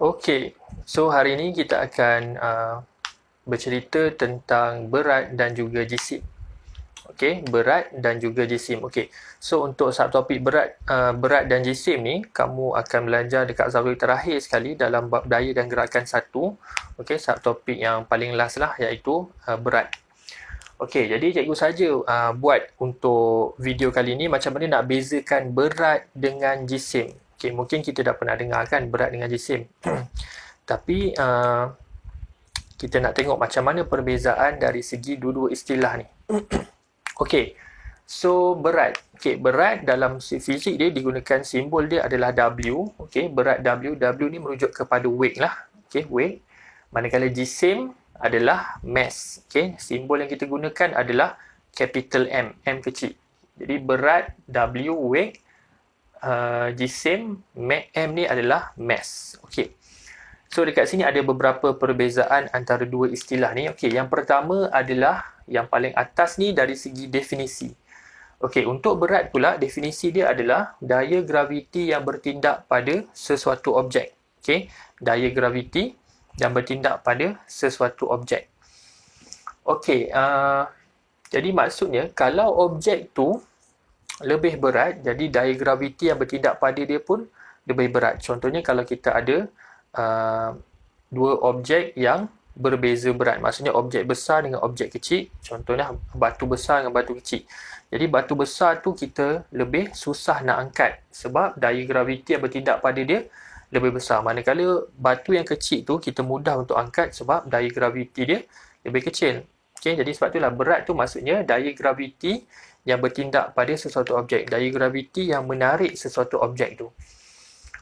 Okey, so hari ini kita akan bercerita tentang berat dan juga jisim. Okey, berat dan juga jisim. Okey, so untuk subtopik berat dan jisim ni, kamu akan belajar dekat zauri terakhir sekali dalam bab daya dan gerakan 1. Okey, subtopik yang paling last lah, iaitu berat. Okey, jadi cikgu saja buat untuk video kali ni macam mana nak bezakan berat dengan jisim. Okey, mungkin kita dah pernah dengar kan berat dengan jisim. Tapi kita nak tengok macam mana perbezaan dari segi dua-dua istilah ni. Okey, so berat. Okey, berat dalam fizik dia digunakan simbol dia adalah W. Okey, berat W. W ni merujuk kepada weight lah. Okey, weight. Manakala jisim adalah mass. Okey, simbol yang kita gunakan adalah capital M. M kecil. Jadi berat W, weight. Jisim M ni adalah mass. Okey. So dekat sini ada beberapa perbezaan antara dua istilah ni. Okey, yang pertama adalah yang paling atas ni dari segi definisi. Okey, untuk berat pula definisi dia adalah daya graviti yang bertindak pada sesuatu objek. Okey, daya graviti yang bertindak pada sesuatu objek. Okey, jadi maksudnya kalau objek tu lebih berat, jadi daya graviti yang bertindak pada dia pun lebih berat. Contohnya kalau kita ada dua objek yang berbeza berat, maksudnya objek besar dengan objek kecil, contohnya batu besar dengan batu kecil. Jadi batu besar tu kita lebih susah nak angkat sebab daya graviti yang bertindak pada dia lebih besar, manakala batu yang kecil tu kita mudah untuk angkat sebab daya graviti dia lebih kecil. Okay, jadi sebab itulah berat tu maksudnya daya graviti yang bertindak pada sesuatu objek, daya graviti yang menarik sesuatu objek tu.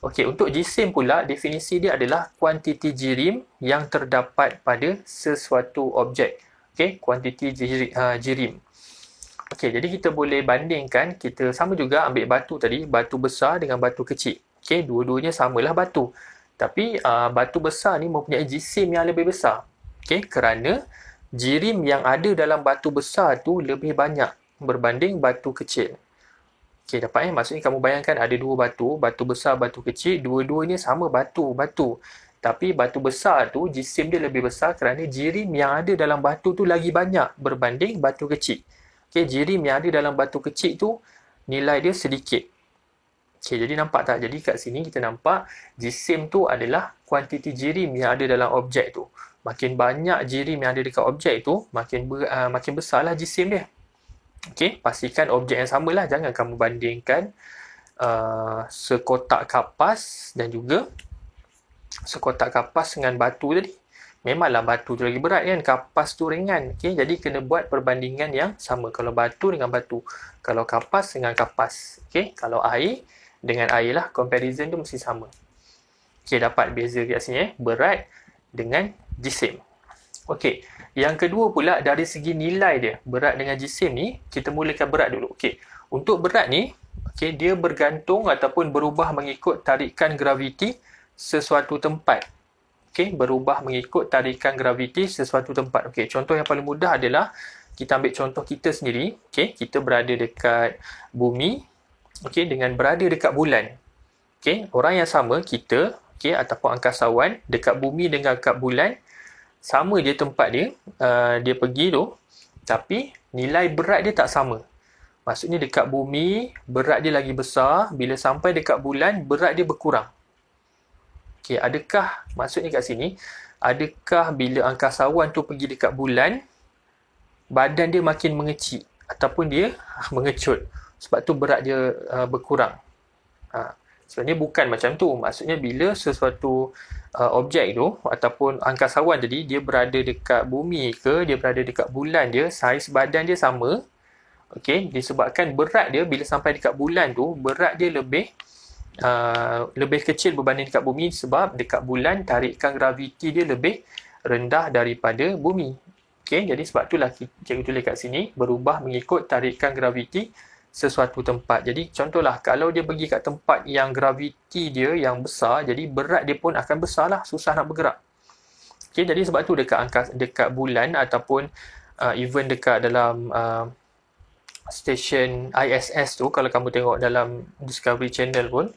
Okey, untuk jisim pula, definisi dia adalah kuantiti jirim yang terdapat pada sesuatu objek. Okey, kuantiti jirim. Okey, jadi kita boleh bandingkan, kita sama juga ambil batu tadi, batu besar dengan batu kecil. Okey, dua-duanya samalah batu. Tapi batu besar ni mempunyai jisim yang lebih besar. Okey, kerana jirim yang ada dalam batu besar tu lebih banyak berbanding batu kecil. Okey, dapat maksudnya kamu bayangkan ada dua batu, batu besar, batu kecil, dua-duanya sama batu. Tapi batu besar tu jisim dia lebih besar kerana jirim yang ada dalam batu tu lagi banyak berbanding batu kecil. Okey, jirim yang ada dalam batu kecil tu nilai dia sedikit. Okey, jadi nampak tak? Jadi kat sini kita nampak jisim tu adalah kuantiti jirim yang ada dalam objek tu. Makin banyak jirim yang ada dekat objek tu, makin besarlah jisim dia. Okey, pastikan objek yang samalah, jangan kamu bandingkan sekotak kapas dan juga sekotak kapas dengan batu tadi. Memanglah batu tu lagi berat kan, kapas tu ringan. Okey, jadi kena buat perbandingan yang sama. Kalau batu dengan batu, kalau kapas dengan kapas. Okey, kalau air dengan air lah, comparison tu mesti sama. Okey, dapat beza kat sini berat dengan jisim. Okey, yang kedua pula dari segi nilai dia, berat dengan jisim ni, kita mulakan berat dulu. Okey, untuk berat ni, okey, dia bergantung ataupun berubah mengikut tarikan graviti sesuatu tempat. Okey, berubah mengikut tarikan graviti sesuatu tempat. Okey, contoh yang paling mudah adalah kita ambil contoh kita sendiri. Okey, kita berada dekat bumi, okey, dengan berada dekat bulan. Okey, orang yang sama, kita, okey, ataupun angkasawan dekat bumi dengan dekat bulan, sama je tempat dia, dia pergi tu, tapi nilai berat dia tak sama. Maksudnya dekat bumi, berat dia lagi besar, bila sampai dekat bulan, berat dia berkurang. Okey, adakah, maksudnya kat sini, adakah bila angkasawan tu pergi dekat bulan, badan dia makin mengecil, ataupun dia mengecut, sebab tu berat dia berkurang. Sebenarnya bukan macam tu. Maksudnya bila sesuatu objek tu ataupun angkasawan tadi dia berada dekat bumi ke dia berada dekat bulan dia, saiz badan dia sama. Okey, disebabkan berat dia bila sampai dekat bulan tu, berat dia lebih kecil berbanding dekat bumi sebab dekat bulan tarikan graviti dia lebih rendah daripada bumi. Okey, jadi sebab itulah cikgu tulis kat sini berubah mengikut tarikan graviti sesuatu tempat. Jadi contohlah kalau dia pergi kat tempat yang graviti dia yang besar, jadi berat dia pun akan besar lah, susah nak bergerak. Okay, jadi sebab tu dekat bulan ataupun even dekat dalam stesen ISS tu, kalau kamu tengok dalam Discovery Channel pun,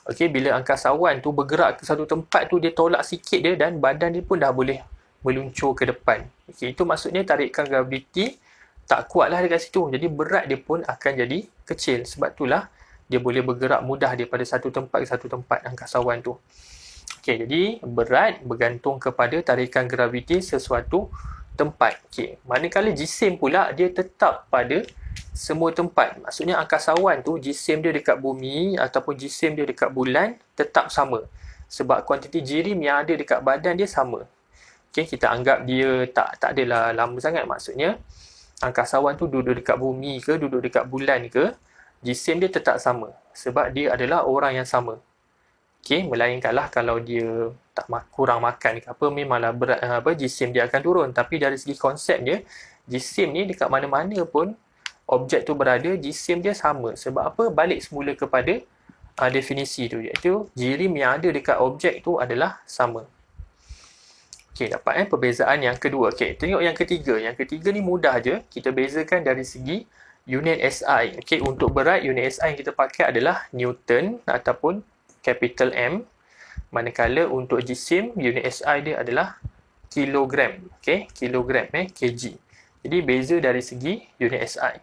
Okey, bila angkasawan tu bergerak ke satu tempat tu, dia tolak sikit dia dan badan dia pun dah boleh meluncur ke depan. Okey, itu maksudnya tarikan graviti tak kuat lah dekat situ. Jadi berat dia pun akan jadi kecil. Sebab itulah dia boleh bergerak mudah daripada satu tempat ke satu tempat angkasawan tu. Okey, jadi berat bergantung kepada tarikan graviti sesuatu tempat. Okey, manakala jisim pula dia tetap pada semua tempat. Maksudnya angkasawan tu jisim dia dekat bumi ataupun jisim dia dekat bulan tetap sama. Sebab kuantiti jirim yang ada dekat badan dia sama. Okey, kita anggap dia tak adalah lama sangat. Maksudnya angkasawan tu duduk dekat bumi ke, duduk dekat bulan ke, jisim dia tetap sama. Sebab dia adalah orang yang sama. Okey, melainkanlah kalau dia kurang makan ke apa, memanglah berat jisim dia akan turun. Tapi dari segi konsep dia, jisim ni dekat mana-mana pun objek tu berada, jisim dia sama. Sebab apa? Balik semula kepada definisi tu, iaitu jirim yang ada dekat objek tu adalah sama. Okey, dapat perbezaan yang kedua. Okey, tengok yang ketiga. Yang ketiga ni mudah je. Kita bezakan dari segi unit SI. Okey, untuk berat unit SI yang kita pakai adalah Newton ataupun capital M, manakala untuk jisim unit SI dia adalah kilogram. Okey, kilogram kg. Jadi beza dari segi unit SI.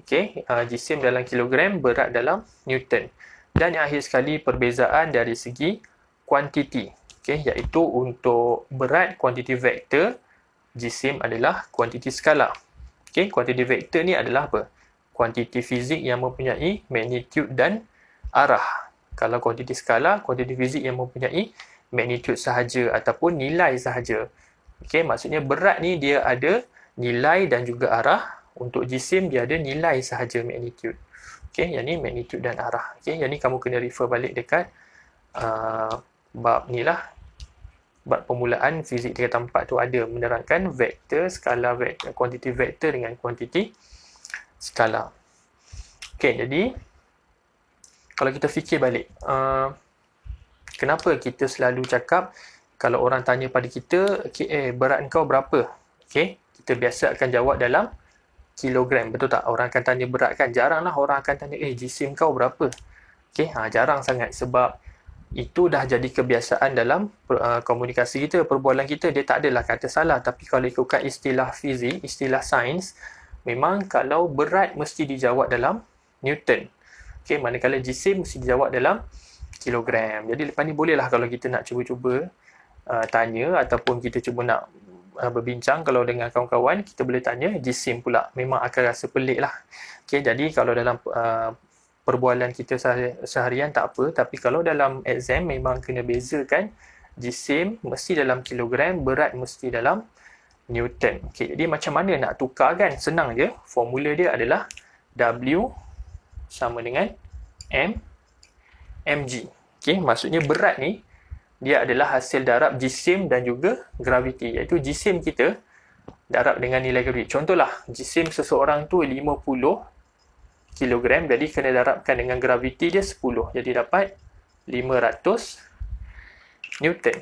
Okey, jisim dalam kilogram, berat dalam Newton. Dan yang akhir sekali perbezaan dari segi kuantiti. Okey, iaitu untuk berat kuantiti vektor, jisim adalah kuantiti skala. Okey, kuantiti vektor ni adalah apa? Kuantiti fizik yang mempunyai magnitude dan arah. Kalau kuantiti skala, kuantiti fizik yang mempunyai magnitude sahaja ataupun nilai sahaja. Okey, maksudnya berat ni dia ada nilai dan juga arah. Untuk jisim dia ada nilai sahaja magnitude. Okey, yang ni magnitude dan arah. Okey, yang ni kamu kena refer balik dekat bab ni lah. Bab permulaan fizik tingkatan 4 tu ada menerangkan vektor, skala vektor, kuantiti vektor dengan kuantiti skala. Okey, jadi kalau kita fikir balik, kenapa kita selalu cakap kalau orang tanya pada kita, okay, berat kau berapa? Okay, kita biasa akan jawab dalam kilogram, betul tak? Orang akan tanya berat kan? Jaranglah orang akan tanya, jisim kau berapa? Okay, jarang sangat sebab itu dah jadi kebiasaan dalam komunikasi kita, perbualan kita. Dia tak adalah kata salah, tapi kalau ikutkan istilah fizik, istilah sains, memang kalau berat mesti dijawab dalam Newton. Okey, manakala jisim mesti dijawab dalam kilogram. Jadi lepas ni bolehlah kalau kita nak cuba-cuba tanya ataupun kita cuba nak berbincang kalau dengan kawan-kawan, kita boleh tanya jisim pula. Memang akan rasa pelik lah. Okey, jadi kalau dalam perbualan kita seharian tak apa, tapi kalau dalam exam memang kena bezakan jisim mesti dalam kilogram, berat mesti dalam Newton. Okey, jadi macam mana nak tukar kan? Senang je. Formula dia adalah W sama dengan mg. Okey, maksudnya berat ni dia adalah hasil darab jisim dan juga graviti, iaitu jisim kita darab dengan nilai graviti. Contohlah, jisim seseorang tu 50 kilogram, jadi kena darabkan dengan graviti dia 10. Jadi dapat 500 Newton.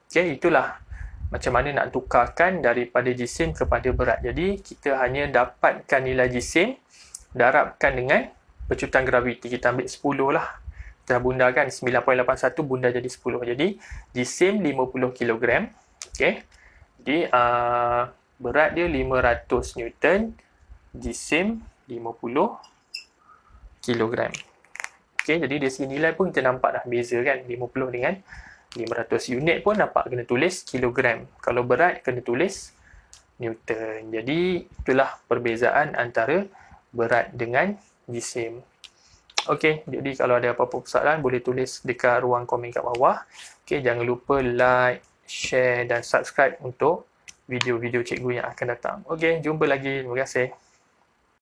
Okey, itulah macam mana nak tukarkan daripada jisim kepada berat. Jadi kita hanya dapatkan nilai jisim, darabkan dengan pecutan graviti. Kita ambil 10 lah. Kita bundakan 9.81 bunda jadi 10. Jadi jisim 50 kg. Okey. Jadi berat dia 500 Newton. Jisim 50 kg. Okey, jadi dari segi nilai pun kita nampak dah beza kan. 50 dengan 500. Unit pun nampak kena tulis kilogram. Kalau berat kena tulis Newton. Jadi itulah perbezaan antara berat dengan jisim. Okey, jadi kalau ada apa-apa persoalan boleh tulis dekat ruang komen kat bawah. Okey, jangan lupa like, share dan subscribe untuk video-video cikgu yang akan datang. Okey, jumpa lagi. Terima kasih.